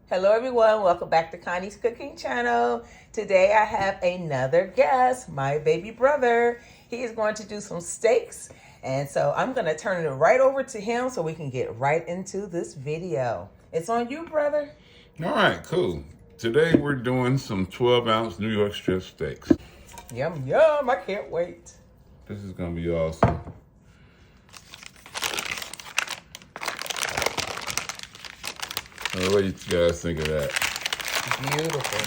Hello everyone, welcome back to Connie's Cooking Channel. Today I have another guest, my baby brother. He is going to do some steaks, and so I'm going to turn it right over to him so we can get right into this video. It's on you, brother. All right, cool. Today we're doing some 12-ounce New York strip steaks. Yum, yum, I can't wait. This is going to be awesome. What do you guys think of that? Beautiful.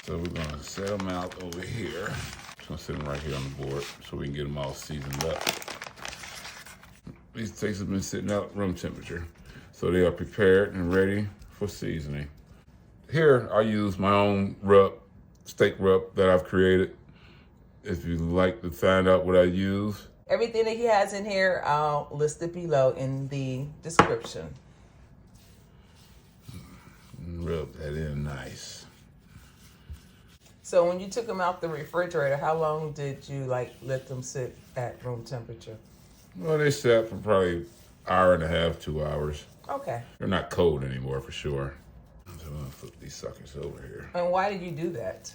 So we're going to set them out over here. Just going to set them right here on the board so we can get them all seasoned up. These steaks have been sitting out room temperature, so they are prepared and ready for seasoning. Here I use my own steak rub that I've created. If you'd like to find out what I use. Everything that he has in here, I'll list it below in the description. Rub that in nice. So when you took them out the refrigerator, how long did you let them sit at room temperature? Well, they sat for probably an hour and a half, 2 hours. Okay. They're not cold anymore for sure. So I'm gonna flip these suckers over here. And why did you do that?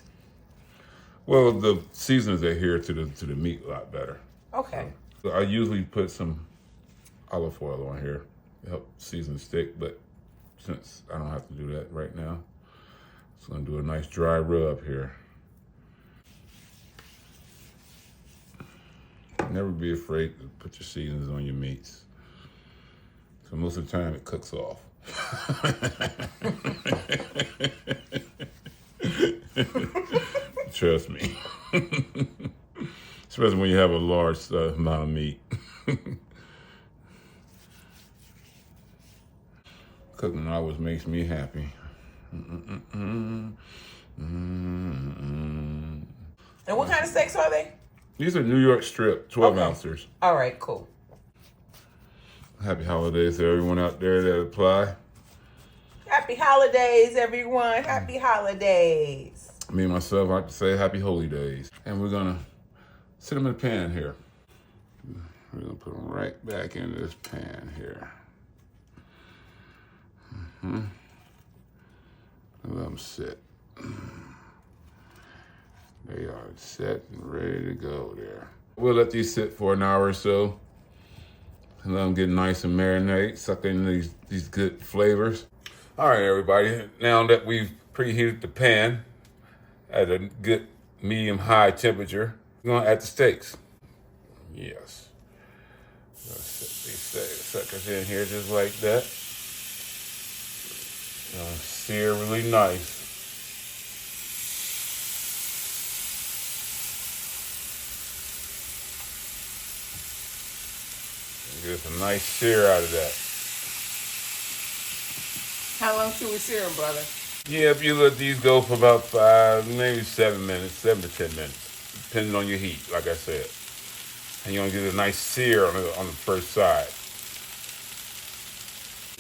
Well, the seasonings adhere to the meat a lot better. Okay. So I usually put some olive oil on here to help season the steak, but since I don't have to do that right now, just gonna do a nice dry rub here. Never be afraid to put your seasonings on your meats. So most of the time it cooks off. Trust me. Especially when you have a large amount of meat. Cooking always makes me happy. And what kind of steaks are they? These are New York strip, 12-ounces. All right, cool. Happy holidays to everyone out there that apply. Happy holidays, everyone. Happy holidays. Me and myself, I have to say happy holy days. And we're gonna sit them in the pan here. We're gonna put them right back into this pan here. And let them sit. They are set and ready to go there. We'll let these sit for an hour or so and let them get nice and marinate, suck in these good flavors. All right, everybody. Now that we've preheated the pan at a good medium-high temperature, we're gonna add the steaks. Yes. I'm gonna set these suckers in here just like that. Gonna sear really nice. Get a nice sear out of that. How long should we sear them, brother? Yeah, if you let these go for about 5, maybe 7 minutes, 7 to 10 minutes, depending on your heat, like I said. And you're gonna get a nice sear on the first side.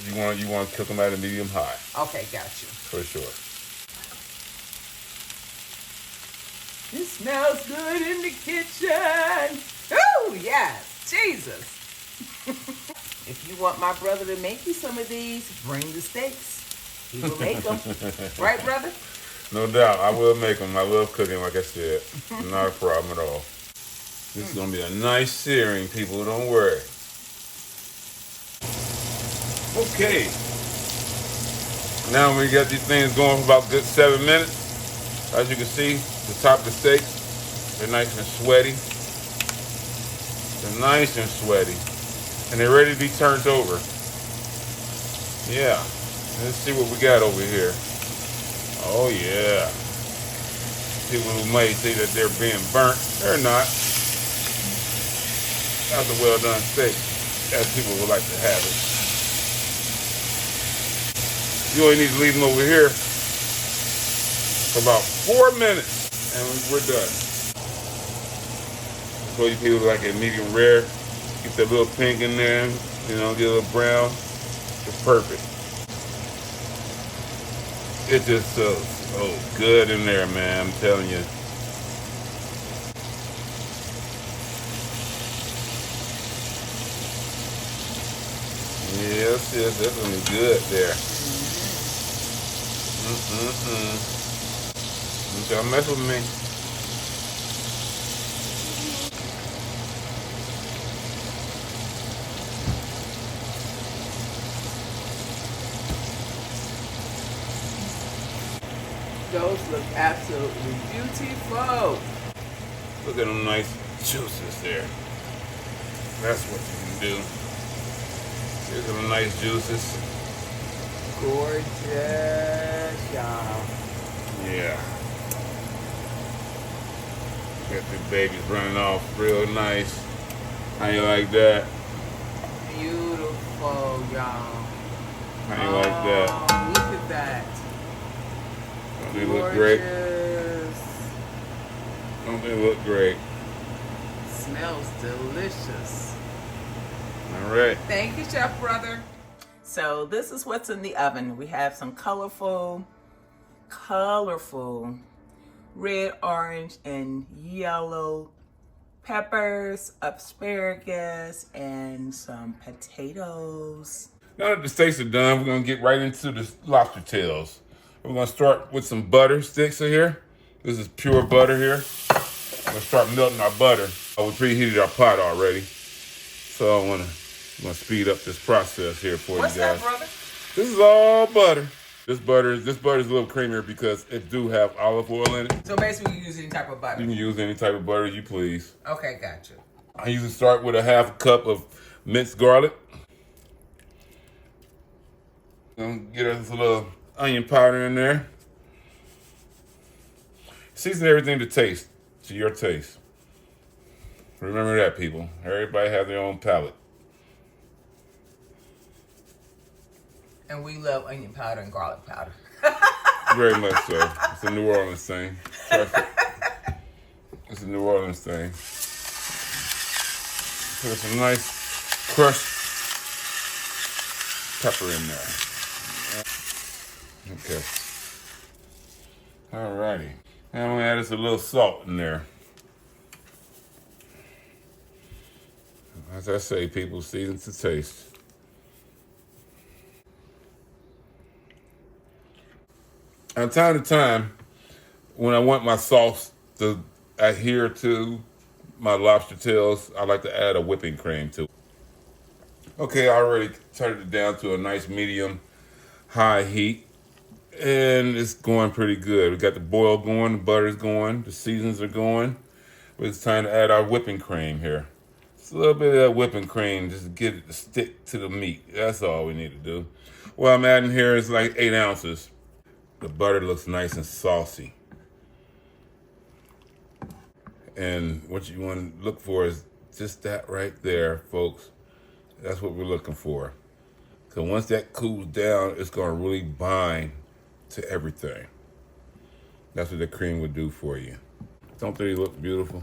You want to cook them at a medium high. Okay, got you. For sure. It smells good in the kitchen. Oh, yes. Jesus. If you want my brother to make you some of these, bring the steaks. He will make them. Right, brother? No doubt. I will make them. I love cooking, like I said. Not a problem at all. This is going to be a nice searing, people. Don't worry. Okay. Now we got these things going for about a good 7 minutes. As you can see, the top of the steaks, they're nice and sweaty. They're nice and sweaty. And they're ready to be turned over. Yeah. Let's see what we got over here. Oh, yeah. People who might say that they're being burnt, they're not. That's a well-done steak, as people would like to have it. You only need to leave them over here for about 4 minutes, and we're done. So you people like it medium rare. Get that little pink in there, get a little brown. It's perfect. It's just so good in there, man. I'm telling you. Yes, that's looking good there. Don't mess with me. Those look absolutely beautiful. Look at them nice juices there. That's what you can do. Here's some nice juices. Gorgeous, y'all. Yeah. Got the babies running off real nice. How you like that? Beautiful, y'all. How you like that? Look at that. Don't they look great? Don't they look great? Smells delicious. All right. Thank you, Chef Brother. So this is what's in the oven. We have some colorful red, orange, and yellow peppers, asparagus, and some potatoes. Now that the steaks are done, we're gonna get right into the lobster tails. We're gonna start with some butter sticks in here. This is pure butter here. We're gonna start melting our butter. We preheated our pot already, so I'm gonna speed up this process here for What's you guys. that, brother? This is all butter. This butter is a little creamier because it do have olive oil in it. So basically, you use any type of butter. You can use any type of butter you please. Okay, gotcha. I usually start with a half a cup of minced garlic. Gonna get us a little onion powder in there. Season everything to your taste. Remember that, people. Everybody has their own palate. And we love onion powder and garlic powder. Very much so. It's a New Orleans thing. Perfect. It's a New Orleans thing. Put some nice crushed pepper in there. Okay. Alrighty. Now I'm gonna add us a little salt in there. As I say, people, season to taste. From time to time, when I want my sauce to adhere to my lobster tails, I like to add a whipping cream to it. Okay, I already turned it down to a nice medium high heat, and it's going pretty good. We got the boil going, the butter's going, the seasons are going. It's time to add our whipping cream here. Just a little bit of that whipping cream, just to get it to stick to the meat. That's all we need to do. What I'm adding here is like 8 ounces. The butter looks nice and saucy. And what you want to look for is just that right there, folks. That's what we're looking for. So once that cools down, it's going to really bind to everything. That's what the cream would do for you. Don't they look beautiful?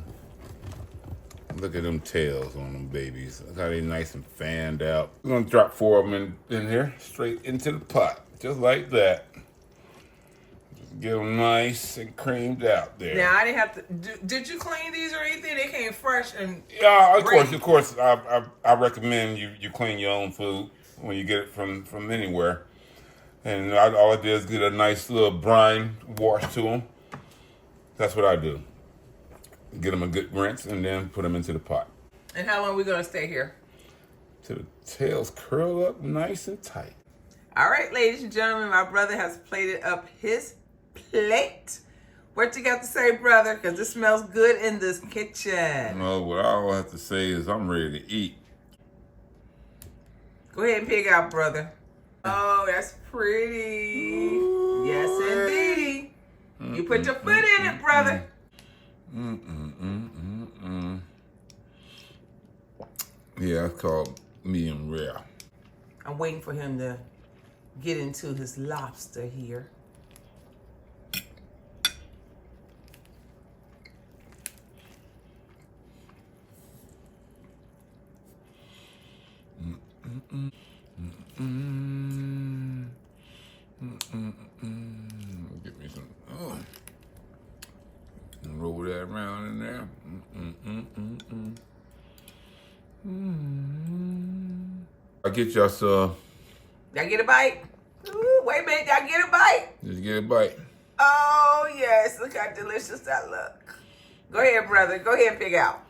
Look at them tails on them babies. Look how they nice and fanned out. We're going to drop 4 of them in here, straight into the pot, just like that. Get them nice and creamed out there. Now, I didn't have to. Did you clean these or anything? They came fresh and. Yeah, of course. I recommend you clean your own food when you get it from anywhere. And all I did is get a nice little brine wash to them. That's what I do. Get them a good rinse and then put them into the pot. And how long are we going to stay here? Till the tails curl up nice and tight. All right, ladies and gentlemen, my brother has plated up his plate. What you got to say, brother? Because it smells good in this kitchen. No, what I all have to say is I'm ready to eat. Go ahead and pick out, brother. Oh, that's pretty. Ooh. Yes, indeed. You put your foot in it, brother. Yeah, it's called medium rare. I'm waiting for him to get into his lobster here. Get me some. Oh, and roll that around in there. I get y'all some. Did I get a bite? Ooh. wait a minute, y'all get a bite? Just get a bite. Oh, yes. Look how delicious that look. Go ahead, brother. Go ahead and pick out.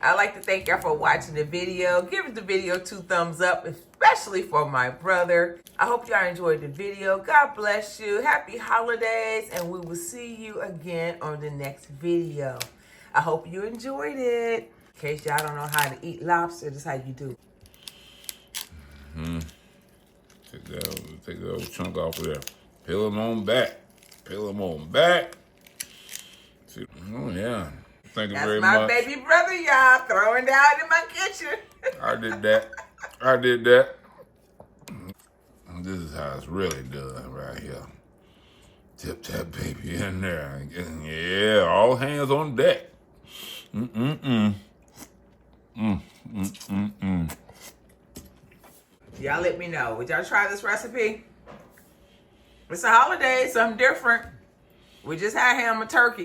I'd like to thank y'all for watching the video. Give the video 2 thumbs up, especially for my brother. I hope y'all enjoyed the video. God bless you. Happy holidays, and we will see you again on the next video. I hope you enjoyed it. In case y'all don't know how to eat lobster, this is how you do. Take that old chunk off of there. Peel them on back. Peel them on back. See, oh, yeah. Thank you very much. That's my baby brother, y'all, throwing down in my kitchen. I did that. I did that. This is how it's really done right here. Tip that baby in there. Yeah, all hands on deck. Y'all let me know. Would y'all try this recipe? It's a holiday, something different. We just had ham and turkey.